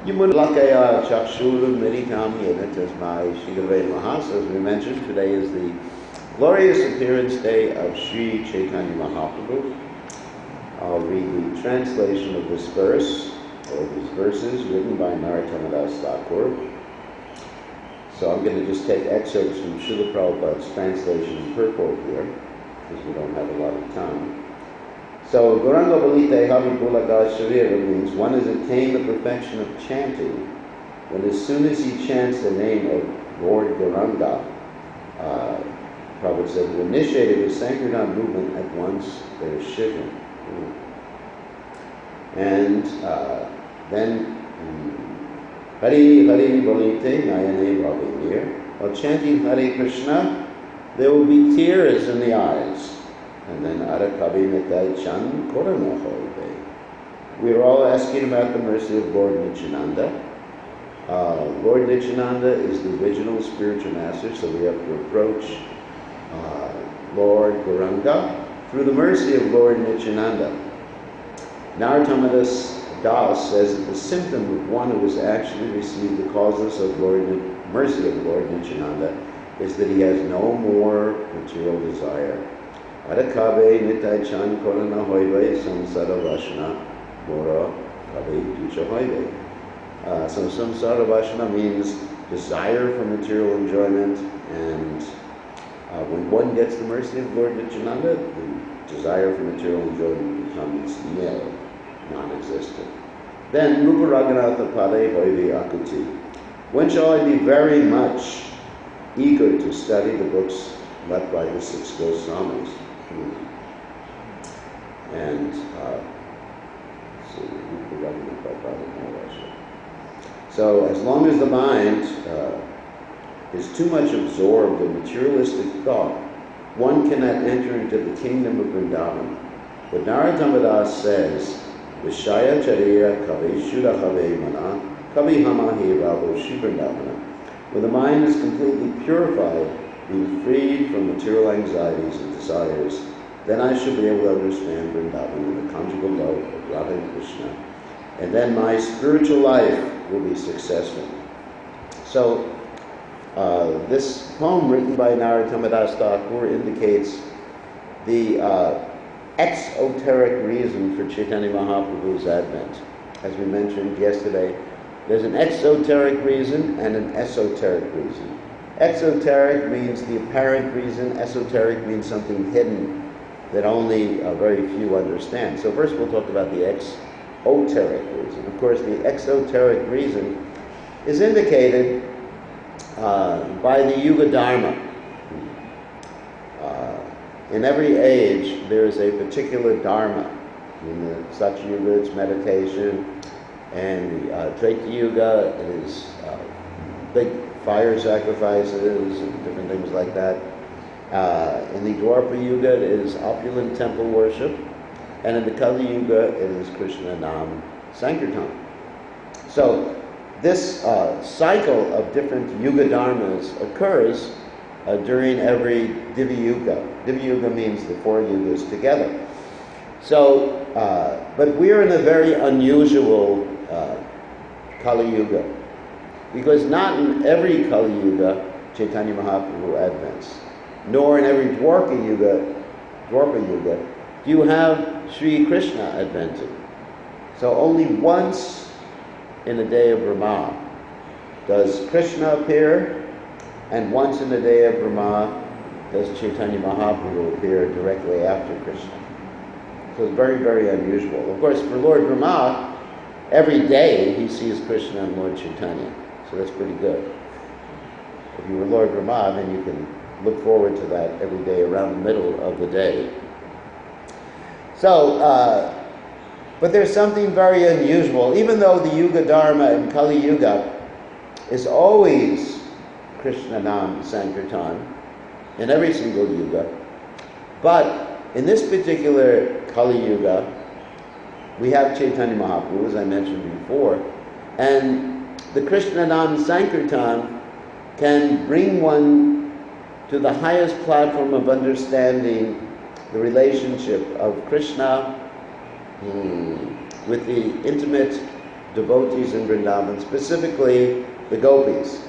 Lakaya Chakshuru Mirikam Yenit, as my Shigave Mahas, as we mentioned, today is the glorious appearance day of Sri Caitanya Mahaprabhu. I'll read the translation of this verse, or these verses, written by Narottam Thakur. So I'm going to just take excerpts from Srila Prabhupada's translation and purport here, because we don't have a lot of time. So, Gauranga Balite Havipulaka Shavira means one has attained the perfection of chanting when as soon as he chants the name of Lord Gauranga, Prabhupada said, who initiated the Sankirtan movement, at once they're shivering. And then, Hari Hari Balite Nayane Bhavimir. While chanting Hare Krishna, there will be tears in the eyes. And then Arakabi Nitai Chan Koranahoibe. We are all asking about the mercy of Lord Nityananda. Lord Nityananda is the original spiritual master, so we have to approach Lord Gauranga through the mercy of Lord Nityananda. Narottam Das says that the symptom of one who has actually received the causes of mercy of Lord Nityananda is that he has no more material desire. Adakabe nitai chan korana hoive samsara vashna mora kabe ducha hoive. So samsara vashna means desire for material enjoyment, and when one gets the mercy of Lord Nityananda, the desire for material enjoyment becomes nil, non-existent. Then Rupa Raghunatha Pade Hoive Akuti. When shall I be very much eager to study the books left by the six Goswamis? And so as long as the mind is too much absorbed in materialistic thought, one cannot enter into the kingdom of Vrindavan. But Narottam Das says, Vishaya Charya Kavi Shuddha Have Mana Kavi Hama He Ravo Shivrindavana. When the mind is completely purified, being freed from material anxieties and desires, then I shall be able to understand Vrindavan and the conjugal love of Radha and Krishna. And then my spiritual life will be successful. So, this poem written by Narottam Das Thakur indicates the exoteric reason for Chaitanya Mahaprabhu's advent. As we mentioned yesterday, there's an exoteric reason and an esoteric reason. Exoteric means the apparent reason. Esoteric means something hidden that only very few understand. So first we'll talk about the exoteric reason. Of course, the exoteric reason is indicated by the Yuga Dharma. In every age, there is a particular Dharma. In the Satya Yuga, it's meditation, and the Treta Yuga, it is big fire sacrifices and different things like that. In the Dwapara Yuga, it is opulent temple worship, and in the Kali Yuga, it is Krishna Nam Sankirtan. So this cycle of different Yuga Dharmas occurs during every Divi Yuga. Divi Yuga means the four Yugas together. So, but we're in a very unusual Kali Yuga, because not in every Kali Yuga Chaitanya Mahaprabhu advents, nor in every Dwapara Yuga do you have Sri Krishna adventing. So only once in the day of Brahma does Krishna appear, and once in the day of Brahma does Chaitanya Mahaprabhu appear directly after Krishna. So it's very, very unusual. Of course, for Lord Brahma, every day he sees Krishna and Lord Chaitanya. So that's pretty good. If you were Lord Brahma, then you can look forward to that every day around the middle of the day. So, but there's something very unusual. Even though the Yuga Dharma in Kali Yuga is always Krishna Nam Sankirtan in every single Yuga, but in this particular Kali Yuga, we have Chaitanya Mahaprabhu, as I mentioned before, and the Krishna Nam Sankirtan can bring one to the highest platform of understanding the relationship of Krishna with the intimate devotees in Vrindavan, specifically the gopis.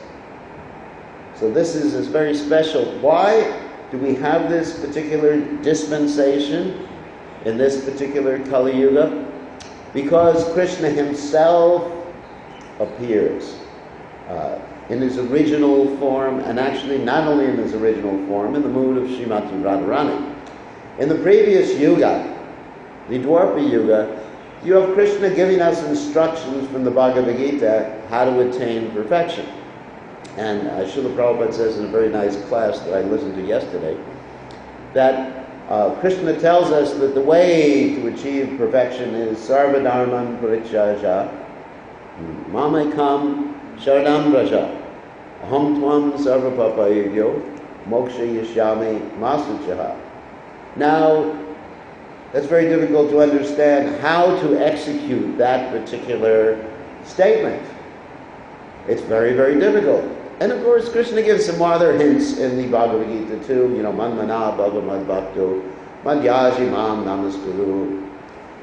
So this is very special. Why do we have this particular dispensation in this particular Kali Yuga? Because Krishna himself appears in his original form, and actually not only in his original form, in the mood of Srimati Radharani. In the previous Yuga, the Dwapara Yuga, you have Krishna giving us instructions from the Bhagavad Gita how to attain perfection. And Srila Prabhupada says in a very nice class that I listened to yesterday, that Krishna tells us that the way to achieve perfection is Sarvadharman Parityajya, Mamekam Sharanam Raja, Aham Tvam Sarvapapayogyo, Moksha Yashyami Masuchaha. Now, that's very difficult to understand how to execute that particular statement. It's very, very difficult. And of course, Krishna gives some other hints in the Bhagavad Gita too. Manmana Bhagavad Bhakto, Madhyaji Mam Namaskuru.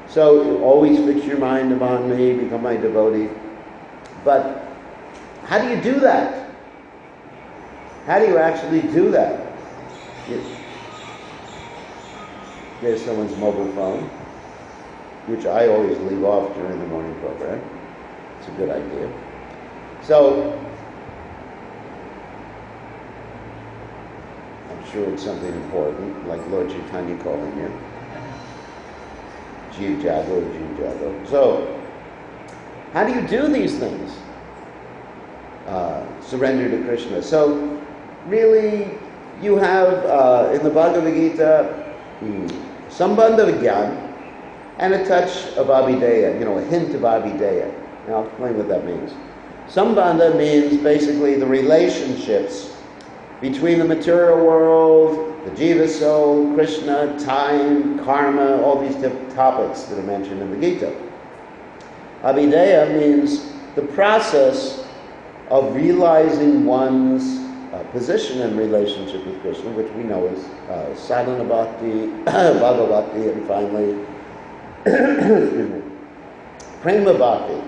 So always fix your mind upon me, become my devotee. But how do you do that? How do you actually do that? There's someone's mobile phone, which I always leave off during the morning program. It's a good idea. So, I'm sure it's something important, like Lord Chaitanya calling you. Jeev Jago, Jeev Jago. So, how do you do these things? Surrender to Krishna. So, really, you have in the Bhagavad Gita, Sambandha Vigyan and a touch of Abhideya, a hint of Abhideya. And I'll explain what that means. Sambandha means basically the relationships between the material world, the Jiva soul, Krishna, time, karma, all these different topics that are mentioned in the Gita. Abhideya means the process of realizing one's position in relationship with Krishna, which we know is sadhana bhakti, bhava bhakti, and finally, excuse me, prema bhakti.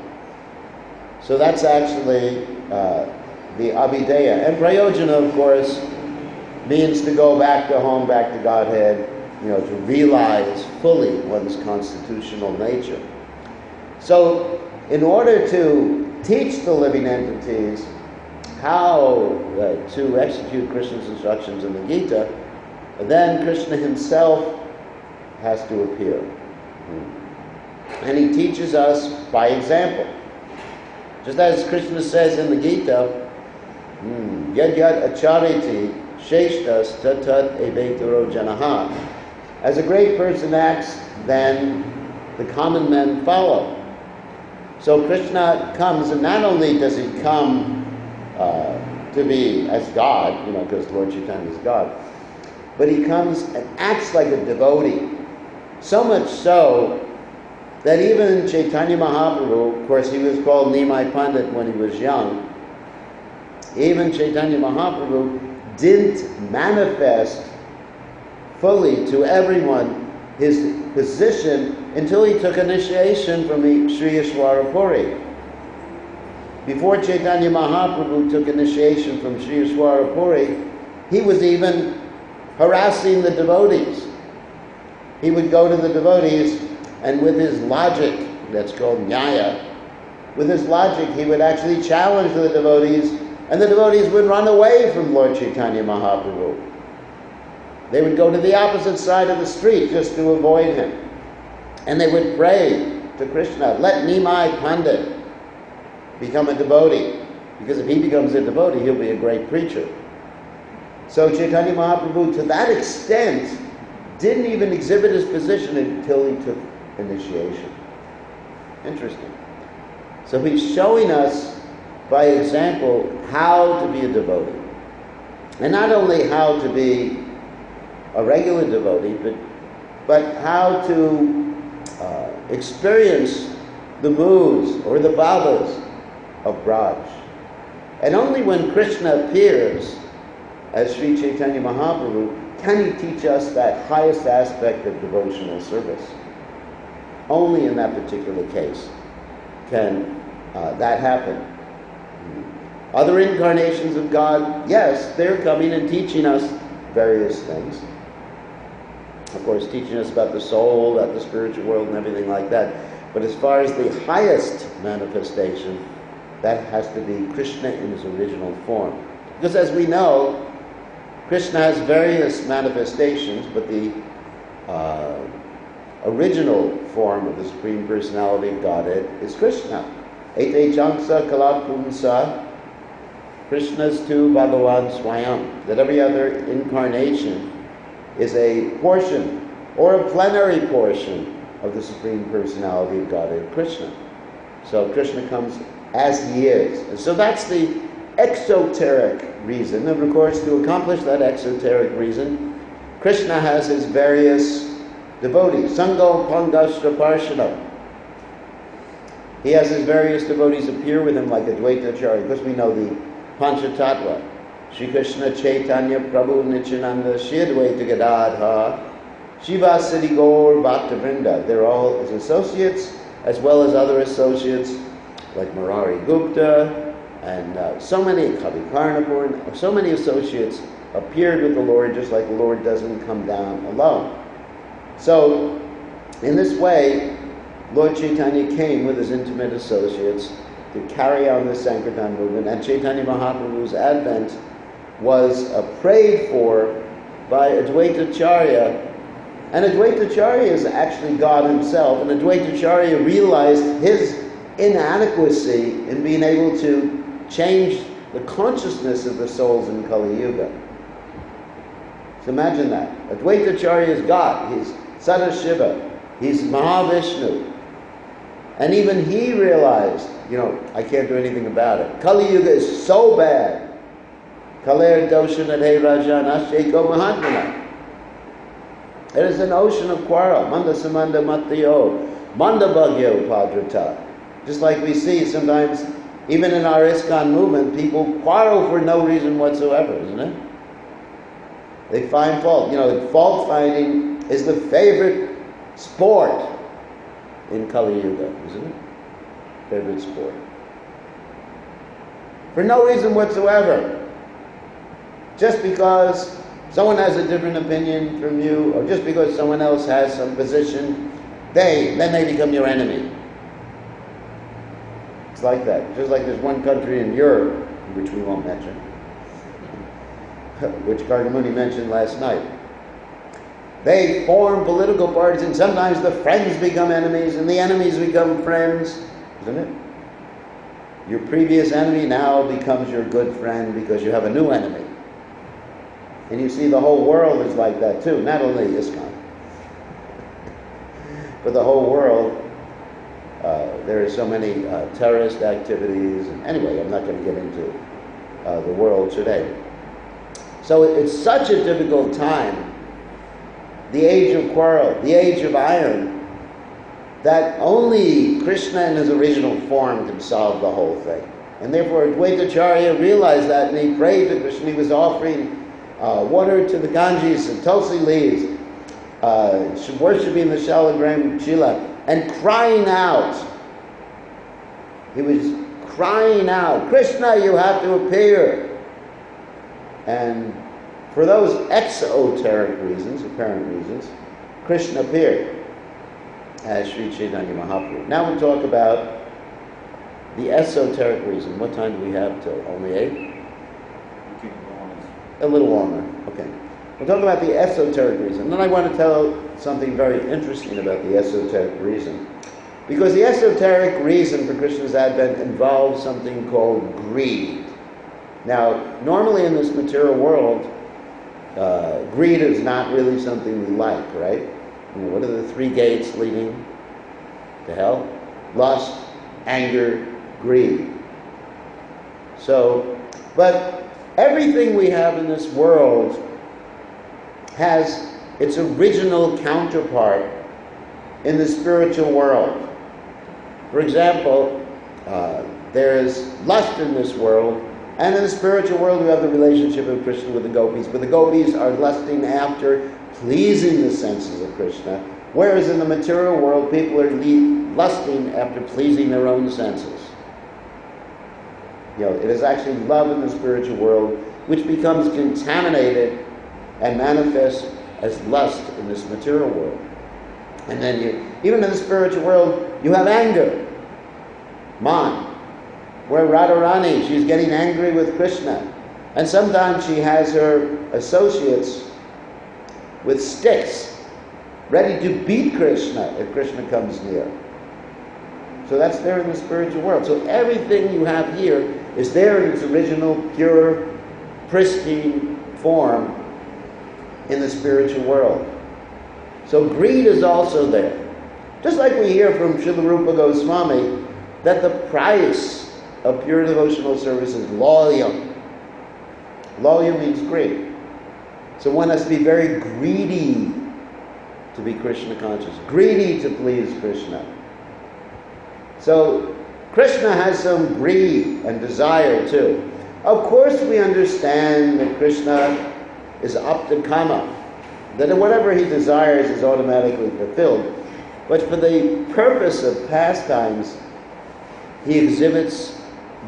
So that's actually the abhideya. And prayojana, of course, means to go back to home, back to Godhead, to realize fully one's constitutional nature. So, in order to teach the living entities how to execute Krishna's instructions in the Gita, then Krishna himself has to appear. And he teaches us by example. Just as Krishna says in the Gita, Yad yad achariti sheshtas tatat evetaro janaha. As a great person acts, then the common men follow. So Krishna comes, and not only does he come to be as God, because Lord Chaitanya is God, but he comes and acts like a devotee. So much so that even Chaitanya Mahaprabhu, of course he was called Nimai Pandit when he was young, even Chaitanya Mahaprabhu didn't manifest fully to everyone his position until he took initiation from Sri Ishwara Puri. Before Chaitanya Mahaprabhu took initiation from Sri Ishwara Puri, he was even harassing the devotees. He would go to the devotees, and with his logic, that's called nyaya, with his logic he would actually challenge the devotees, and the devotees would run away from Lord Chaitanya Mahaprabhu. They would go to the opposite side of the street just to avoid him. And they would pray to Krishna, let Nimai Pandit become a devotee, because if he becomes a devotee, he'll be a great preacher. So Chaitanya Mahaprabhu, to that extent, didn't even exhibit his position until he took initiation. Interesting. So he's showing us, by example, how to be a devotee. And not only how to be a regular devotee, but how to experience the moods or the bhavas of Braj. And only when Krishna appears as Sri Chaitanya Mahaprabhu can he teach us that highest aspect of devotional service. Only in that particular case can that happen. Other incarnations of God, yes, they're coming and teaching us various things. Of course, teaching us about the soul, about the spiritual world, and everything like that. But as far as the highest manifestation, that has to be Krishna in his original form. Because as we know, Krishna has various manifestations, but the original form of the Supreme Personality of Godhead is Krishna. Ete Janksa Kalapumsa, Krishna's tu Bhagavan Swayam. That every other incarnation is a portion, or a plenary portion, of the Supreme Personality of Godhead, Krishna. So Krishna comes as he is. And so that's the exoteric reason. And of course, to accomplish that exoteric reason, Krishna has his various devotees. Sango Pangashra Parshana. He has his various devotees appear with him like Advaita Acharya, because we know the Panchatattva. Shri Krishna Caitanya Prabhu Nityananda Shri Advaita Gadadha Shiva Siddhi Gaur Bhakta Vrinda. They're all his associates, as well as other associates like Murari Gupta and so many, Kavi Karnapur, so many associates appeared with the Lord, just like the Lord doesn't come down alone. So, in this way, Lord Chaitanya came with his intimate associates to carry on the Sankirtan movement, and Chaitanya Mahaprabhu's advent was prayed for by Advaita Acharya. And Advaita Acharya is actually God himself, and Advaita Acharya realized his inadequacy in being able to change the consciousness of the souls in Kali Yuga. So imagine that. Advaita Acharya is God. He's Sadashiva. He's Mahavishnu. And even he realized, I can't do anything about it. Kali Yuga is so bad. Kaler doshanadhe rajan asheko mahatmana. It is an ocean of quarrel. Manda samanda matyo, manda bhagyo padrata. Just like we see sometimes, even in our ISKCON movement, people quarrel for no reason whatsoever, isn't it? They find fault. Fault finding is the favorite sport in Kali Yuga, isn't it? Favorite sport. For no reason whatsoever. Just because someone has a different opinion from you, or just because someone else has some position, then they become your enemy. It's like that. Just like there's one country in Europe, which we won't mention, which Kargamuni mentioned last night. They form political parties, and sometimes the friends become enemies, and the enemies become friends, isn't it? Your previous enemy now becomes your good friend because you have a new enemy. And you see the whole world is like that too, not only ISKCON. But the whole world, there are so many terrorist activities. And anyway, I'm not going to get into the world today. So it's such a difficult time, the age of quarrel, the age of iron, that only Krishna in his original form can solve the whole thing. And therefore Advaita Acharya realized that, and he prayed to Krishna. He was offering water to the Ganges and Tulsi leaves, worshipping the Shalagram Shila, and crying out. He was crying out, Krishna, you have to appear. And for those exoteric reasons, apparent reasons, Krishna appeared as Sri Chaitanya Mahaprabhu. Now we'll talk about the esoteric reason. What time do we have till? Only 8? A little longer. Okay. We'll talk about the esoteric reason. Then I want to tell something very interesting about the esoteric reason. Because the esoteric reason for Krishna's advent involves something called greed. Now, normally in this material world, greed is not really something we like, right? What are the 3 gates leading to hell? Lust, anger, greed. So, but everything we have in this world has its original counterpart in the spiritual world. For example, there is lust in this world, and in the spiritual world we have the relationship of Krishna with the gopis. But the gopis are lusting after pleasing the senses of Krishna, Whereas in the material world, people are lusting after pleasing their own senses. It is actually love in the spiritual world which becomes contaminated and manifests as lust in this material world. And then even in the spiritual world, you have anger. Man, where Radharani, she's getting angry with Krishna. And sometimes she has her associates with sticks, ready to beat Krishna if Krishna comes near. So that's there in the spiritual world. So everything you have here is there in its original, pure, pristine form in the spiritual world. So greed is also there. Just like we hear from Srila Rupa Goswami that the price of pure devotional service is loyal. Loyal means greed. So one has to be very greedy to be Krishna conscious, greedy to please Krishna. So Krishna has some greed and desire too. Of course we understand that Krishna is aptakama, that whatever he desires is automatically fulfilled. But for the purpose of pastimes, he exhibits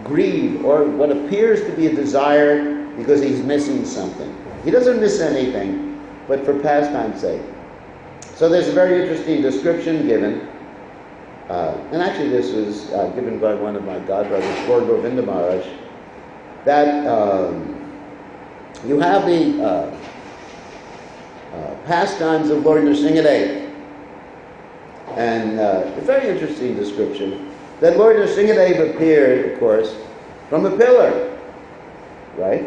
greed, or what appears to be a desire because he's missing something. He doesn't miss anything, but for pastime's sake. So there's a very interesting description given, and actually this was given by one of my godbrothers, Gaur Govinda Maharaj, that you have the pastimes of Lord Nrsingadev. And a very interesting description, that Lord Nrsingadev appeared, of course, from a pillar, right?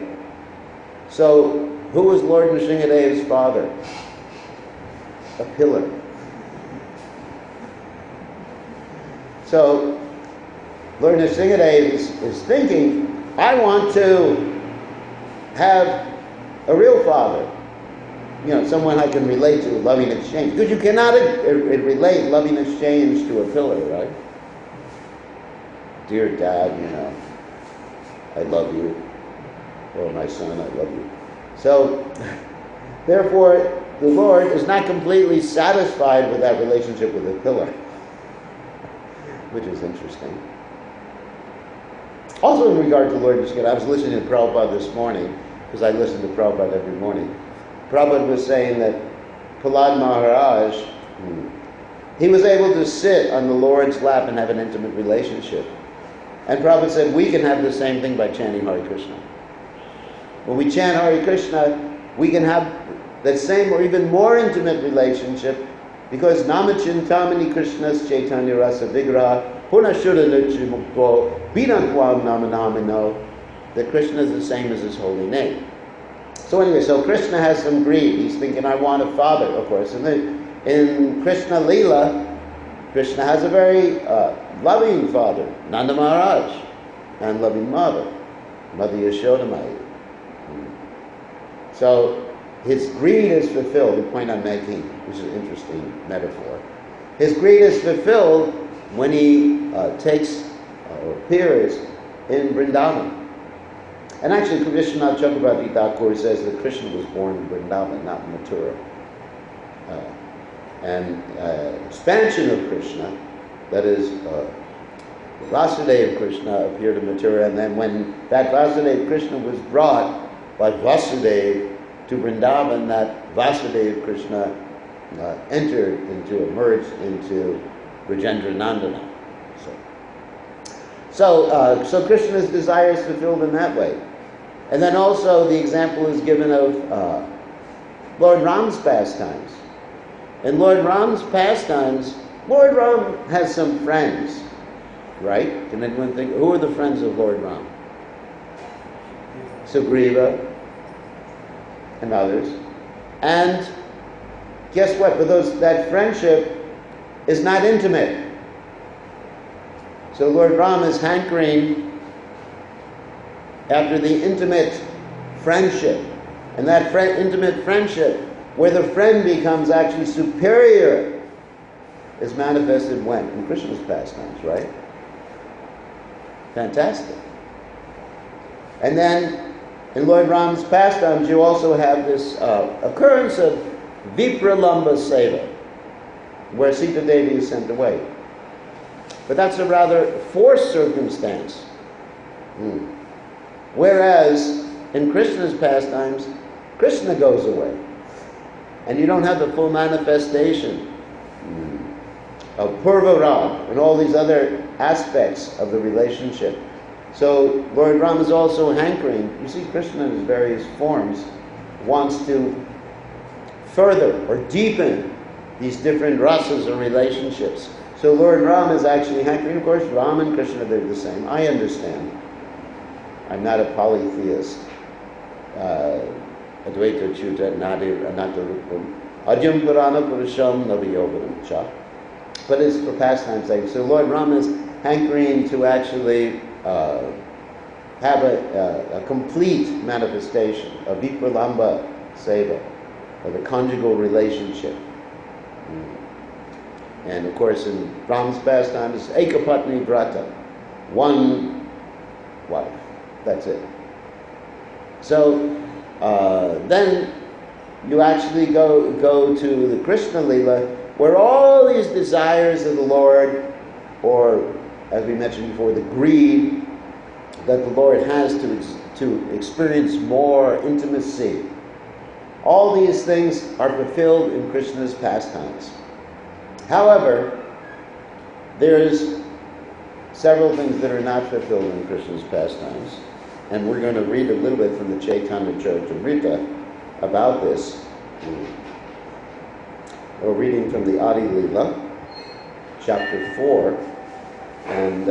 So, who was Lord Nrsingadev's father? A pillar. So, Lord Nrsingadev is thinking, I want to have a real father. Someone I can relate to, loving exchange. Because you cannot relate loving exchange to a pillar, right? Dear Dad, I love you. Or my son, I love you. So, therefore, the Lord is not completely satisfied with that relationship with a pillar. Which is interesting. Also in regard to Lord Nrsingadev, I was listening to Prabhupada this morning, because I listen to Prabhupada every morning. Prabhupada was saying that Prahlad Maharaj, he was able to sit on the Lord's lap and have an intimate relationship. And Prabhupada said, we can have the same thing by chanting Hare Krishna. When we chant Hare Krishna, we can have that same or even more intimate relationship, because Namachintamani Krishna's Caitanya Rasa Vigraha Punashuddha Nirchimukto Binakvam Namanamino, that Krishna is the same as his holy name. So anyway, so Krishna has some greed. He's thinking, I want a father, of course. In Krishna Leela, Krishna has a very loving father, Nanda Maharaj, and loving mother, Mother Yashodamaya. So his greed is fulfilled, the point I'm making, which is an interesting metaphor. His greed is fulfilled when he takes or appears in Vrindavan. And actually, Krishna Chakravarti Thakur says that Krishna was born in Vrindavan, not in Mathura. And expansion of Krishna, that is, Vasudeva Krishna appeared in Mathura, and then when that Vasudeva Krishna was brought by Vasudeva to Vrindavan, that Vasudeva Krishna emerged into Rajendra Nandana. So Krishna's desire is fulfilled in that way. And then also the example is given of Lord Ram's pastimes. In Lord Ram's pastimes, Lord Ram has some friends, right? Can anyone think? Who are the friends of Lord Ram? Sugriva and others. And guess what? But that friendship is not intimate. So Lord Ram is hankering after the intimate friendship. And that intimate friendship, where the friend becomes actually superior, is manifested when? In Krishna's pastimes, right? Fantastic. And then, in Lord Ram's pastimes, you also have this occurrence of Vipralamba Seva. where Sita Devi is sent away. But that's a rather forced circumstance. Whereas in Krishna's pastimes, Krishna goes away. And you don't have the full manifestation of Purva Rag and all these other aspects of the relationship. So Lord Ram is also hankering. You see, Krishna in his various forms wants to further or deepen these different rasas or relationships. So Lord Ram is actually hankering. Of course, Ram and Krishna, they're the same. I understand. I'm not a polytheist. Advaita Chuta Nadir Anattarupam Ajam Purana Purusham Navayoganam Cha. But it's for pastime's sake. So Lord Ram is hankering to actually have a complete manifestation of Vipralamba Seva, of the conjugal relationship. And of course in Ram's pastime is Ekapatni Vrata, one wife. That's it. So then you actually go to the Krishna Lila, where all these desires of the Lord, or as we mentioned before, the greed that the Lord has to experience more intimacy, all these things are fulfilled in Krishna's pastimes. However, there's several things that are not fulfilled in Krishna's pastimes, and we're going to read a little bit from the Chaitanya Charitamrita about this. We're reading from the Adi Lila, chapter 4, and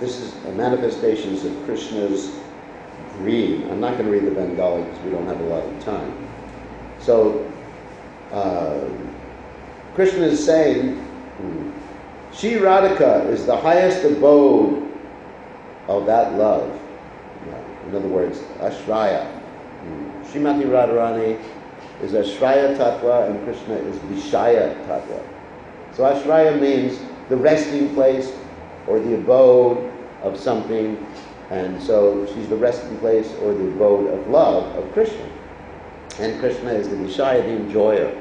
this is manifestations of Krishna's greed. I'm not going to read the Bengali because we don't have a lot of time. So, Krishna is saying, Shri Radhika is the highest abode of that love. In other words, Ashraya. Srimati Radharani is Ashraya Tattva and Krishna is Vishaya Tattva. So Ashraya means the resting place or the abode of something, and so she's the resting place or the abode of love of Krishna. And Krishna is the Vishaya, the enjoyer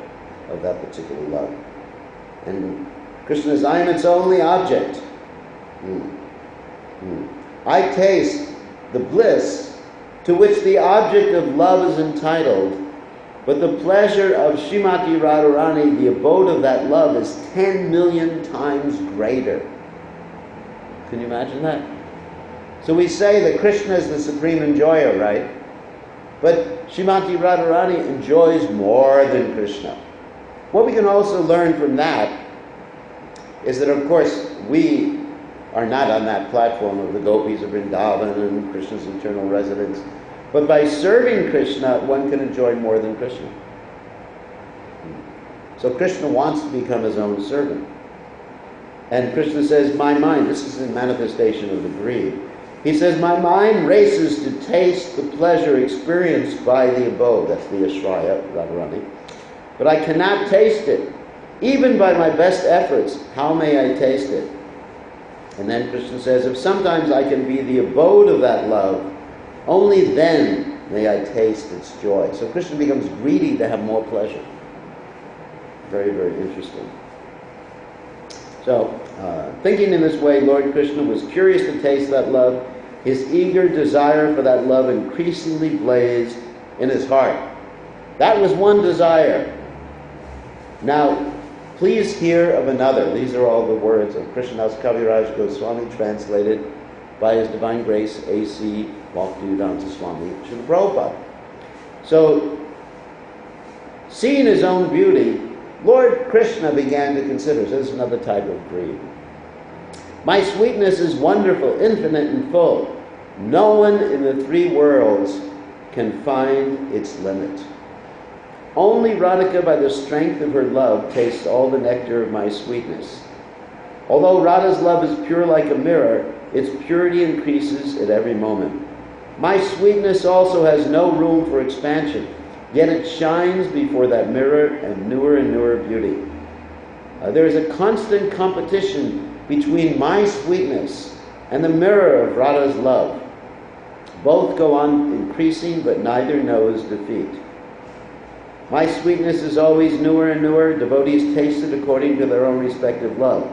of that particular love. And Krishna is, I am its only object. I taste the bliss to which the object of love is entitled, but the pleasure of Srimati Radharani, the abode of that love, is 10 million times greater. Can you imagine that? So we say that Krishna is the supreme enjoyer, right? But Srimati Radharani enjoys more than Krishna. What we can also learn from that is that, of course, we are not on that platform of the gopis of Vrindavan and Krishna's eternal residence. But by serving Krishna, one can enjoy more than Krishna. So Krishna wants to become his own servant. And Krishna says, my mind, this is a manifestation of the greed. He says, my mind races to taste the pleasure experienced by the abode. That's the Ashraya, Radharani. But I cannot taste it. Even by my best efforts, how may I taste it? And then Krishna says, if sometimes I can be the abode of that love, only then may I taste its joy. So Krishna becomes greedy to have more pleasure. Very, very interesting. So, thinking in this way, Lord Krishna was curious to taste that love. His eager desire for that love increasingly blazed in his heart. That was one desire. Now, please hear of another. These are all the words of Krishnadas Kaviraj Goswami, translated by His Divine Grace A.C. Bhaktivedanta Swami Srila Prabhupada. So, seeing his own beauty, Lord Krishna began to consider, so this is another type of greed. My sweetness is wonderful, infinite, and full. No one in the three worlds can find its limit. Only Radhika, by the strength of her love, tastes all the nectar of my sweetness. Although Radha's love is pure like a mirror, its purity increases at every moment. My sweetness also has no room for expansion, yet it shines before that mirror and newer beauty. There is a constant competition between my sweetness and the mirror of Radha's love. Both go on increasing, but neither knows defeat. My sweetness is always newer and newer. Devotees taste it according to their own respective love.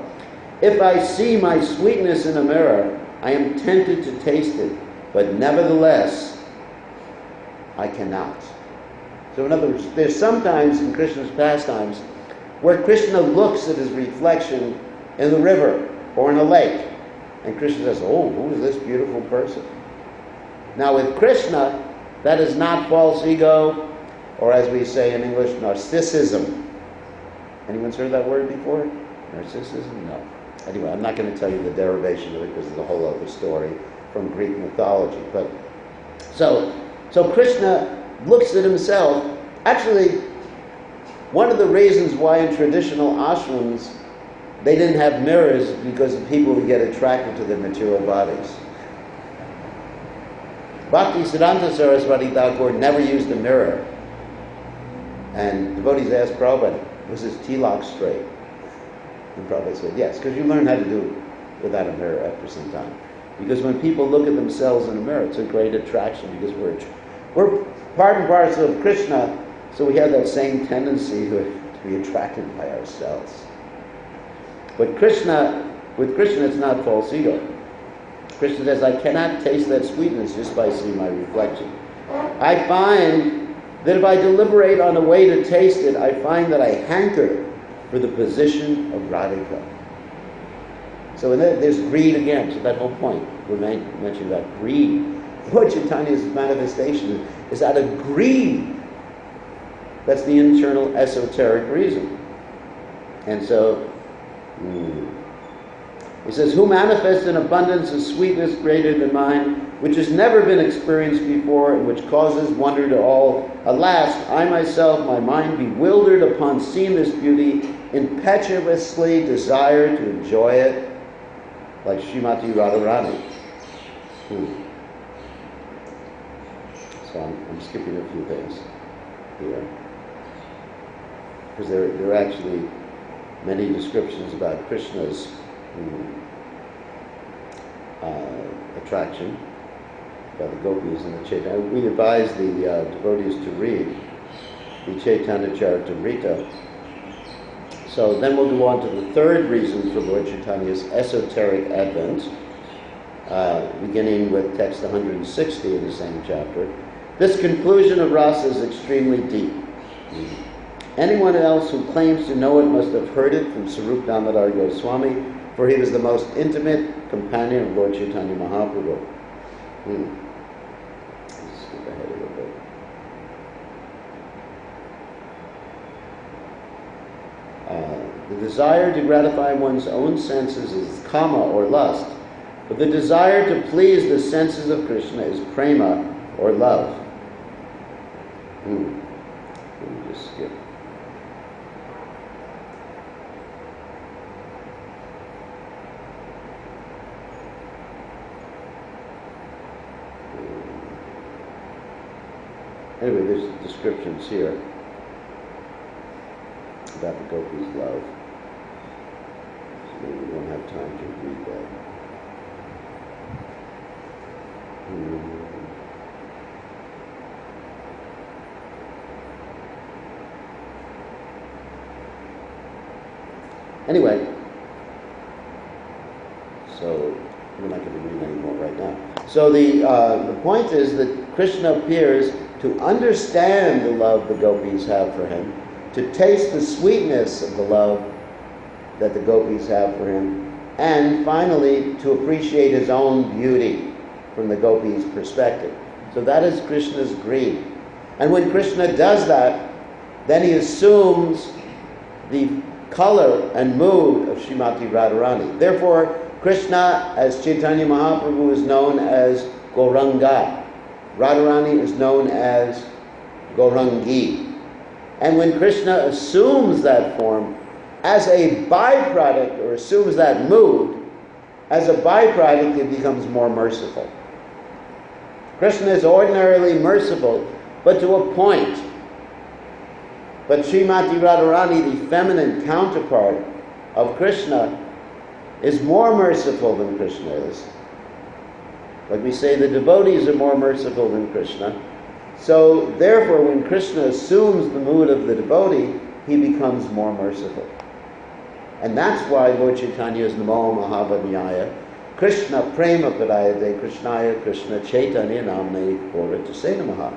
If I see my sweetness in a mirror, I am tempted to taste it, but nevertheless, I cannot. So in other words, there's sometimes in Krishna's pastimes where Krishna looks at his reflection in the river or in a lake, and Krishna says, oh, who is this beautiful person? Now with Krishna, that is not false ego, or as we say in English, narcissism. Anyone's heard that word before? Narcissism? No. Anyway, I'm not going to tell you the derivation of it because it's a whole other story from Greek mythology. But so Krishna looks at himself. Actually, one of the reasons why in traditional ashrams they didn't have mirrors because the people would get attracted to their material bodies. Bhaktisiddhanta Saraswati Thakur never used a mirror. And devotees asked Prabhupada, was his tilak straight? And Prabhupada said, yes, because you learn how to do it without a mirror after some time. Because when people look at themselves in a mirror, it's a great attraction because we're part and parcel of Krishna, so we have that same tendency to be attracted by ourselves. But with Krishna, it's not false ego. Krishna says, I cannot taste that sweetness just by seeing my reflection. I find that if I deliberate on a way to taste it, I find that I hanker for the position of Radhika. So there's greed again. So that whole point, we're mentioning about greed. Lord Chaitanya's manifestation is out of greed. That's the internal esoteric reason. And so, he says, who manifests an abundance of sweetness greater than mine, which has never been experienced before, and which causes wonder to all. Alas, I myself, my mind bewildered upon seeing this beauty, impetuously desire to enjoy it, like Srimati Radharani. So I'm skipping a few things here. Because there are actually many descriptions about Krishna's attraction by the gopis and the Chaitanya. We advise the devotees to read the Chaitanya Charitamrita. So then we'll go on to the third reason for Lord Chaitanya's esoteric advent, beginning with text 160 in the same chapter. This conclusion of rasa is extremely deep. Anyone else who claims to know it must have heard it from Sarup Damodar Goswami, for he was the most intimate companion of Lord Chaitanya Mahaprabhu. Let's skip ahead a little bit. The desire to gratify one's own senses is kama or lust, but the desire to please the senses of Krishna is prema or love. Let me just skip. Anyway, there's descriptions here about the gopis' love. So maybe we won't have time to read that. Anyway, so we're not going to read anymore right now. So the point is that Krishna appears to understand the love the gopis have for him, to taste the sweetness of the love that the gopis have for him, and finally to appreciate his own beauty from the gopis' perspective. So that is Krishna's greed. And when Krishna does that, then he assumes the color and mood of Srimati Radharani. Therefore, Krishna, as Chaitanya Mahaprabhu, is known as Gauranga. Radharani is known as Gaurangi. And when Krishna assumes that form, as a byproduct, or assumes that mood, as a byproduct, it becomes more merciful. Krishna is ordinarily merciful, but to a point. But Srimati Radharani, the feminine counterpart of Krishna, is more merciful than Krishna is. Like we say, the devotees are more merciful than Krishna, So therefore, when Krishna assumes the mood of the devotee, he becomes more merciful. And that's why Lord Chaitanya's Namo Mahavadnyaya, Krishna Prema Padayate Krishnaya Krishna Chaitanya Namne Koratase Namaha.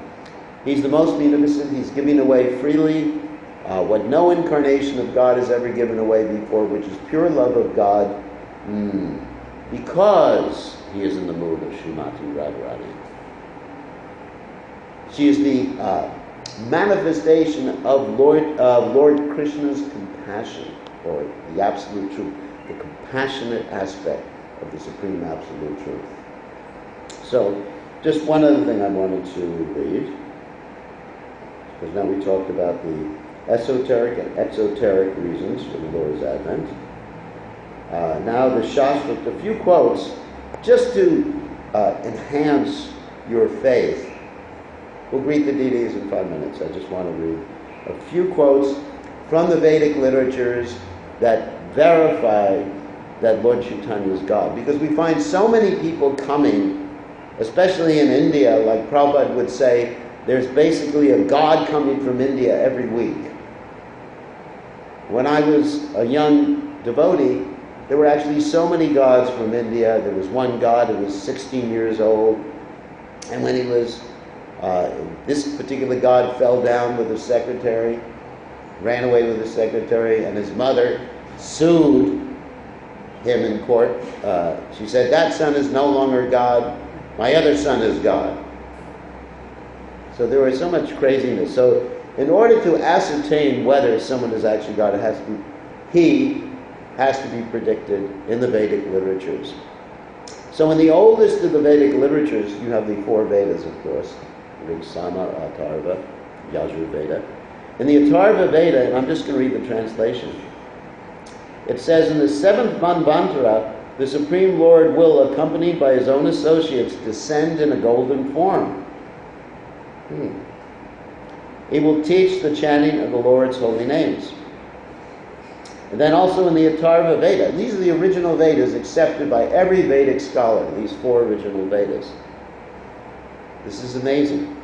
He's the most beneficent. He's giving away freely what no incarnation of God has ever given away before, which is pure love of God, because he is in the mood of Srimati Radharani. She is the manifestation of Lord Krishna's compassion, or the absolute truth, the compassionate aspect of the Supreme Absolute Truth. So, just one other thing I wanted to read, because now we talked about the esoteric and exoteric reasons for the Lord's Advent. Now the Shastra, a few quotes, just to enhance your faith. We'll greet the deities in 5 minutes. I just want to read a few quotes from the Vedic literatures that verify that Lord Chaitanya is God. Because we find so many people coming, especially in India, like Prabhupada would say, there's basically a God coming from India every week. When I was a young devotee, there were actually so many gods from India. There was one god who was 16 years old, and when he was, this particular god fell down with his secretary, ran away with his secretary, and his mother sued him in court. She said, that son is no longer God, my other son is God. So there was so much craziness. So in order to ascertain whether someone is actually God, he has to be predicted in the Vedic literatures. So in the oldest of the Vedic literatures, you have the 4 Vedas, of course, Rig, Sama, Atharva, Yajurveda. In the Atharva Veda, and I'm just going to read the translation, it says, in the 7th Manvantara, the Supreme Lord will, accompanied by his own associates, descend in a golden form. He will teach the chanting of the Lord's holy names. And then also in the Atharva Veda, these are the original Vedas accepted by every Vedic scholar, these 4 original Vedas. This is amazing.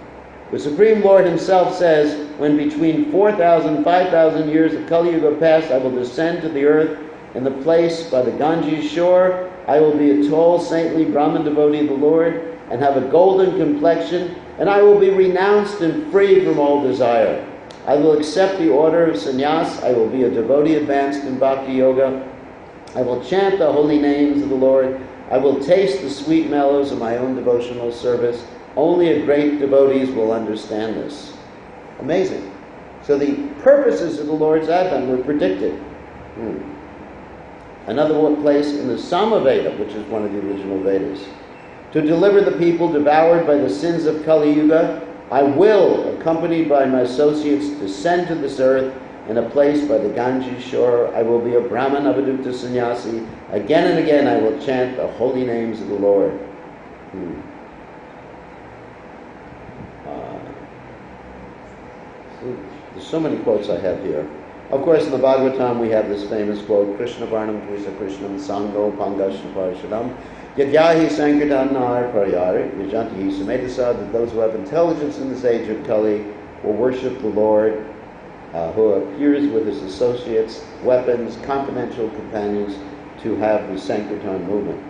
The Supreme Lord himself says, when between 4,000 and 5,000 years of Kali Yuga pass, I will descend to the earth in the place by the Ganges shore. I will be a tall, saintly Brahmin devotee of the Lord and have a golden complexion, and I will be renounced and free from all desire. I will accept the order of sannyas. I will be a devotee advanced in bhakti yoga. I will chant the holy names of the Lord. I will taste the sweet mellows of my own devotional service. Only a great devotees will understand this. Amazing. So the purposes of the Lord's Advent were predicted. Another place in the Samaveda, which is one of the original Vedas. To deliver the people devoured by the sins of Kali Yuga, I will, accompanied by my associates, descend to this earth in a place by the Ganges shore. I will be a Brahman Avadutta sannyasi. Again and again I will chant the holy names of the Lord. There's so many quotes I have here. Of course, in the Bhagavatam we have this famous quote, Krishna Varnam Tvisa Krishnam Sango Pangashna Parishadam Yadyahi Sankirtanar Parayari Vijanti Sumedasa, that those who have intelligence in this age of Kali will worship the Lord, who appears with his associates, weapons, confidential companions, to have the Sankirtan movement.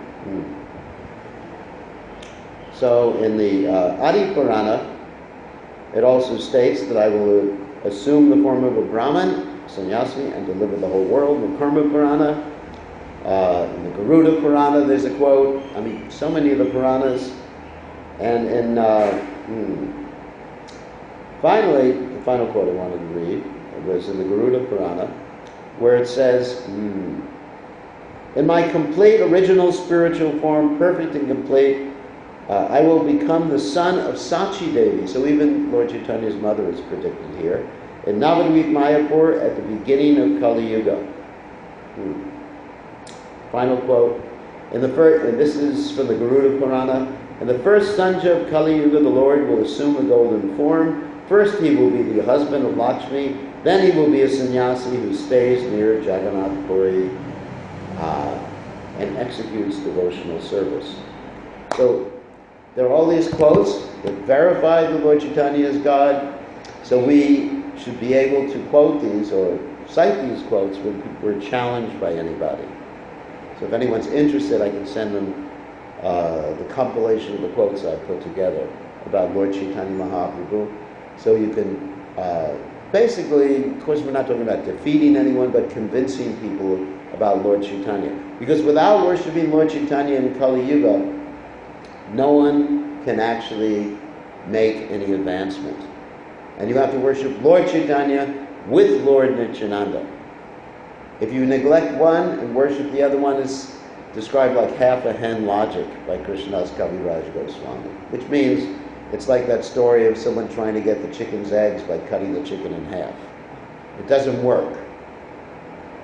So in the Adi Purana, it also states that I will assume the form of a Brahman, sannyasi, and deliver the whole world. In the Karma Purana, in the Garuda Purana, there's a quote. I mean, so many of the Puranas. And in finally, the final quote I wanted to read was in the Garuda Purana, where it says, in my complete original spiritual form, perfect and complete, I will become the son of Sachi Devi. So even Lord Chaitanya's mother is predicted here. In Navadvip Mayapur at the beginning of Kali Yuga. Final quote. And this is from the Garuda Purana. In the first Sanja of Kali Yuga, the Lord will assume a golden form. First he will be the husband of Lakshmi. Then he will be a sannyasi who stays near Jagannath Puri and executes devotional service. So There are all these quotes that verify the Lord Chaitanya is God, so we should be able to quote these or cite these quotes when we're challenged by anybody. So if anyone's interested, I can send them the compilation of the quotes I put together about Lord Chaitanya Mahaprabhu. So you can basically, of course we're not talking about defeating anyone, but convincing people about Lord Chaitanya. Because without worshiping Lord Chaitanya in Kali Yuga, no one can actually make any advancement. And you have to worship Lord Chaitanya with Lord Nityananda. If you neglect one and worship the other one, is described like half a hen logic by Krishnadas Kaviraj Goswami. Which means it's like that story of someone trying to get the chicken's eggs by cutting the chicken in half. It doesn't work.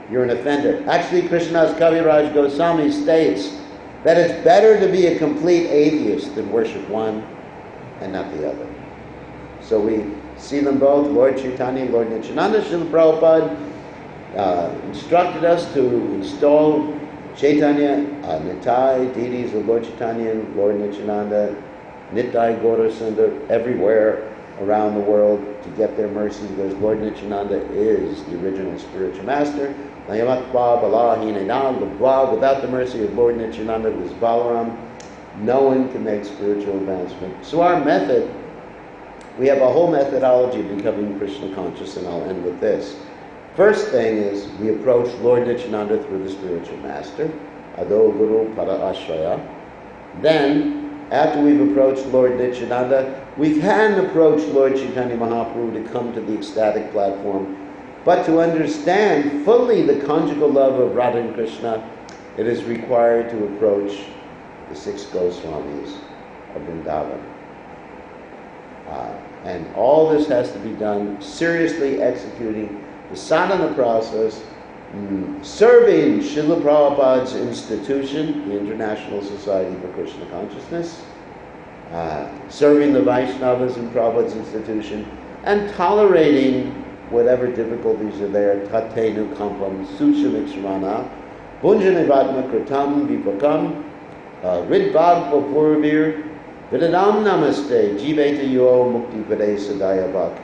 You're an offender. Actually, Krishnadas Kaviraj Goswami states that it's better to be a complete atheist than worship one and not the other. So we see them both, Lord Chaitanya and Lord Nityananda. Srila Prabhupada instructed us to install Chaitanya, Nitai, deities of Lord Chaitanya and Lord Nityananda, Nitai Gaura Sundar, everywhere around the world to get their mercy, because Lord Nityananda is the original spiritual master. Without the mercy of Lord Nityananda, who is Balaram, no one can make spiritual advancement. So our method, we have a whole methodology of becoming Krishna conscious, and I'll end with this. First thing is, we approach Lord Nityananda through the spiritual master, Ado Guru Para Ashraya. Then, after we've approached Lord Nityananda, we can approach Lord Chaitanya Mahaprabhu to come to the ecstatic platform. But to understand fully the conjugal love of Radha and Krishna, it is required to approach the 6 Goswamis of Vrindavan. And all this has to be done seriously executing the sadhana process, serving Srila Prabhupada's institution, the International Society for Krishna Consciousness, serving the Vaishnavas in Prabhupada's institution, and tolerating whatever difficulties are there, tatenu kampam, suchamikshmana, bunjanivatma kritam vipakam, ridbag papurvir, vidadam namaste, jiveta yo mukti pade sadaya bhak.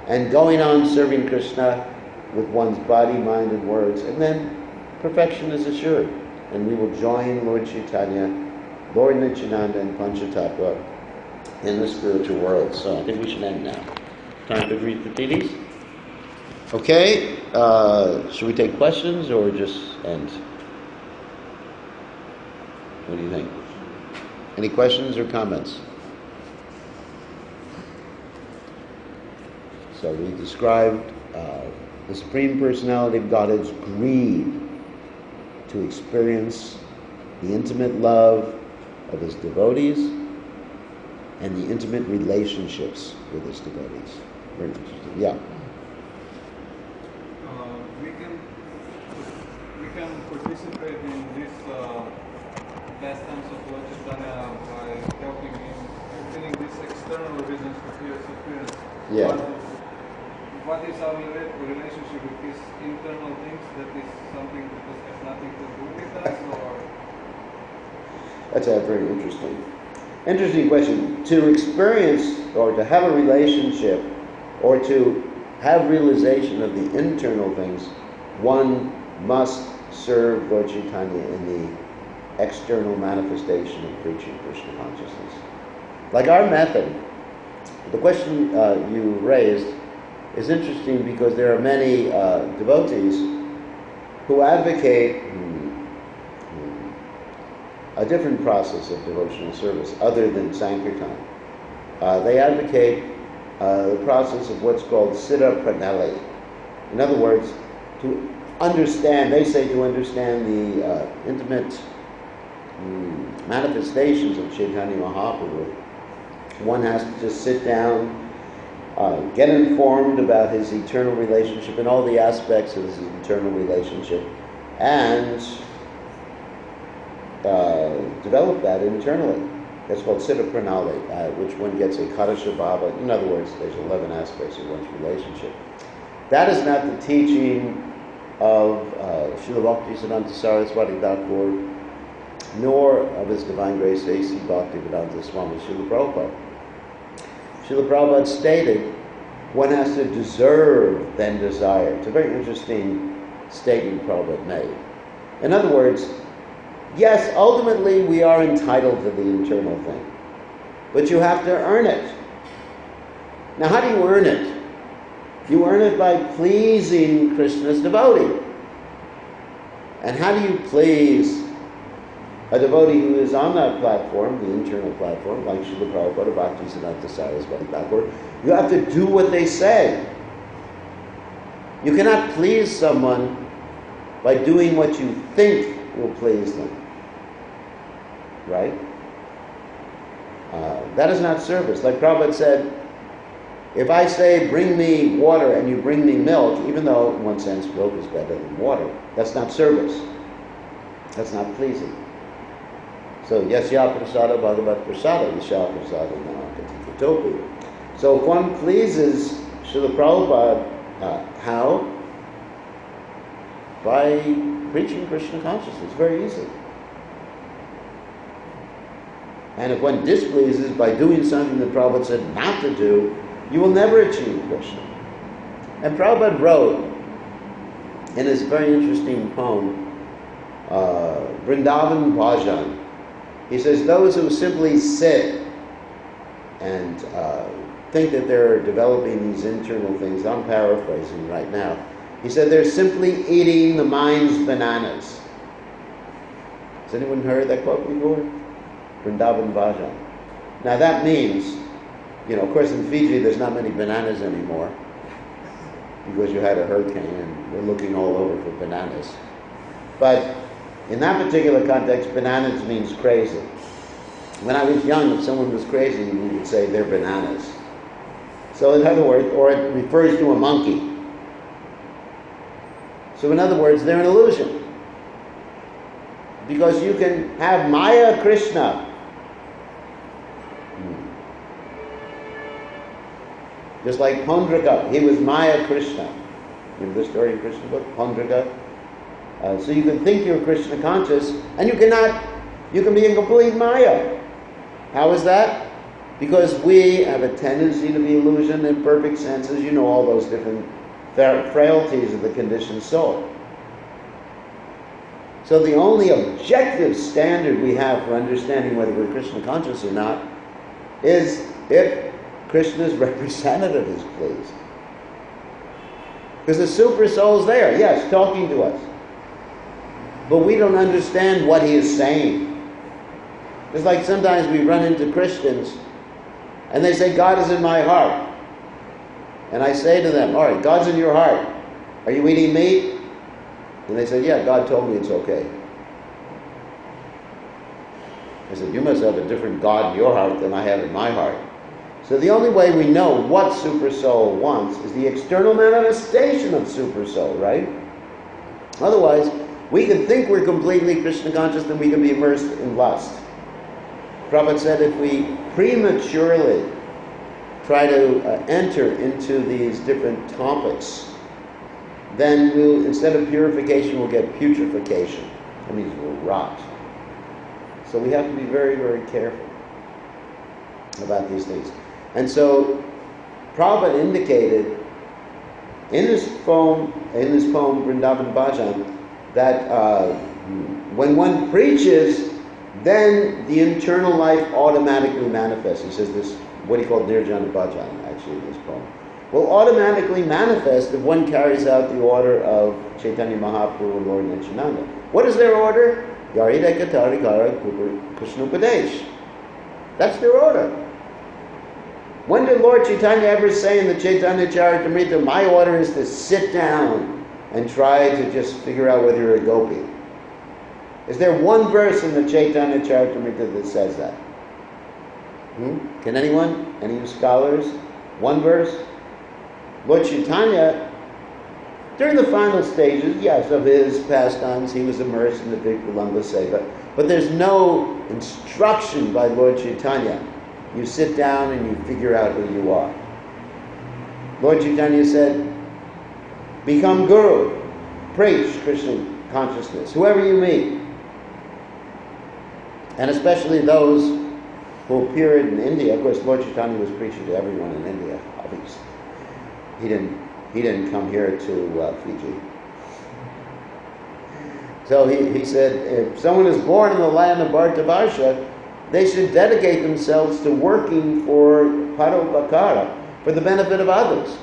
And going on serving Krishna with one's body, mind, and words, and then perfection is assured. And we will join Lord Chaitanya, Lord Nityananda, and Panchatattva in the spiritual world. So I think we should end now. Time to greet the deities. Okay, should we take questions or just end? What do you think? Any questions or comments? So we described the Supreme Personality of Godhead's greed to experience the intimate love of His devotees and the intimate relationships with His devotees. Very interesting. Yeah. We can participate in this pastimes of Lord Chaitanya by helping him fulfilling these external reasons for his appearance. Yeah. What is our relationship with these internal things? That is something that has nothing to do with us, or? That's a very interesting question. To experience or to have a relationship or to have realization of the internal things, one must serve Lord Chaitanya in the external manifestation of preaching Krishna consciousness. Like our method, the question you raised is interesting because there are many devotees who advocate a different process of devotional service other than Sankirtan. They advocate the process of what's called Siddha Pranali. In other words, to understand, they say to understand the intimate manifestations of Chaitanya Mahaprabhu, one has to just sit down, get informed about his eternal relationship and all the aspects of his eternal relationship, and develop that internally. That's called Siddha Pranali, which one gets a Kadasha Bhava. In other words, there's 11 aspects of one's relationship. That is not the teaching of Srila Bhakti Siddhanta Saraswati Thakur nor of His Divine Grace A.C. Bhaktivedanta Swami Srila Prabhupada. Srila Prabhupada stated, one has to deserve, then desire. It's a very interesting statement Prabhupada made. In other words, yes, ultimately we are entitled to the internal thing, but you have to earn it. Now, how do you earn it? You earn it by pleasing Krishna's devotee. And how do you please a devotee who is on that platform, the internal platform, like Srila Prabhupada, Bhaktisiddhanta Saraswati Thakur? You have to do what they say. You cannot please someone by doing what you think will please them. Right? That is not service. Like Prabhupada said, if I say, bring me water and you bring me milk, even though in one sense milk is better than water, that's not service. That's not pleasing. So, yasya prasada bhagavat prasada, yasya prasada nanakati katopi. So if one pleases Srila Prabhupada, how? By preaching Krishna consciousness, very easy. And if one displeases by doing something that Prabhupada said not to do, you will never achieve Krishna. And Prabhupada wrote in his very interesting poem, Vrindavan Bhajan, he says, those who simply sit and think that they're developing these internal things, I'm paraphrasing right now, he said they're simply eating the mind's bananas. Has anyone heard that quote before? Vrindavan Bhajan. Now that means, of course in Fiji there's not many bananas anymore because you had a hurricane and we're looking all over for bananas. But in that particular context, bananas means crazy. When I was young, if someone was crazy, we would say they're bananas. So in other words, or it refers to a monkey. So in other words, they're an illusion. Because you can have Maya Krishna. Just like Pondraka, he was Maya Krishna. Remember the story in Krishna book, Pondraka? So you can think you're Krishna conscious, and you can be in complete Maya. How is that? Because we have a tendency to be illusioned in perfect senses. You know all those different frailties of the conditioned soul. So the only objective standard we have for understanding whether we're Krishna conscious or not is if Krishna's representative is pleased. Because the super soul's there, yes, talking to us. But we don't understand what he is saying. It's like sometimes we run into Christians and they say, God is in my heart. And I say to them, all right, God's in your heart. Are you eating meat? And they said, yeah, God told me it's okay. I said, you must have a different God in your heart than I have in my heart. So the only way we know what Super Soul wants is the external manifestation of Super Soul, right? Otherwise, we can think we're completely Krishna conscious and we can be immersed in lust. Prabhupada said if we prematurely try to enter into these different topics, then instead of purification, we'll get putrefaction. That means we'll rot. So we have to be very, very careful about these things. And so Prabhupada indicated in his poem Vrindavan Bhajan, that when one preaches, then the internal life automatically manifests. He says this, what he called Nirjana Bhajan, actually, in this poem, will automatically manifest if one carries out the order of Chaitanya Mahaprabhu and Lord Nityananda. What is their order? Yarida Katari Kara Krishna Upadesh. That's their order. When did Lord Chaitanya ever say in the Chaitanya Charitamrita, my order is to sit down and try to just figure out whether you're a gopi? Is there one verse in the Chaitanya Charitamrita that says that? Can anyone? Any of you scholars? One verse? Lord Chaitanya, during the final stages, yes, of his pastimes, he was immersed in the big Vilamba Seva. But there's no instruction by Lord Chaitanya. You sit down and you figure out who you are. Lord Chaitanya said, become guru, preach Krishna consciousness, whoever you meet. And especially those who appear in India. Of course, Lord Chaitanya was preaching to everyone in India, obviously. He didn't come here to Fiji. So he said, if someone is born in the land of Bhartavarsha, they should dedicate themselves to working for Parupakara, for the benefit of others.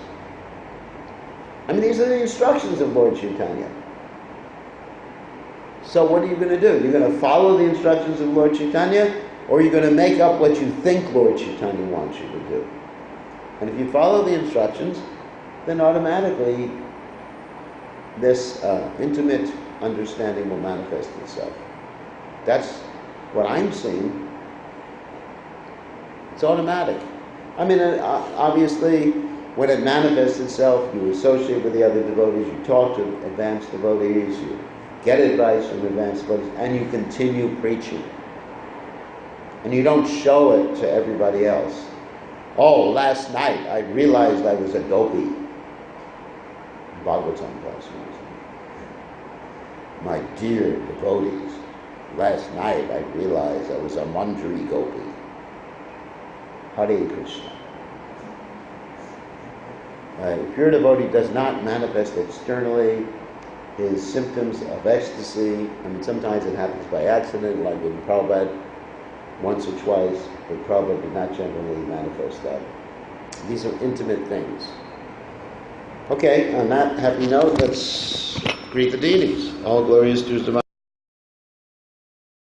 I mean, these are the instructions of Lord Chaitanya. So what are you going to do? You're going to follow the instructions of Lord Chaitanya, or you're going to make up what you think Lord Chaitanya wants you to do. And if you follow the instructions, then automatically this intimate understanding will manifest itself. That's what I'm seeing. It's automatic. I mean, obviously, when it manifests itself, you associate with the other devotees, you talk to advanced devotees, you get advice from advanced devotees, and you continue preaching. And you don't show it to everybody else. Oh, last night I realized I was a gopi. Bhagavatam class. My dear devotees, last night I realized I was a Manjari gopi. Hare Krishna. A pure devotee does not manifest externally his symptoms of ecstasy. I mean, sometimes it happens by accident, like in Prabhupada, once or twice, but Prabhupada did not generally manifest that. These are intimate things. Okay, on that happy note, let's greet the deities. All glories to His divine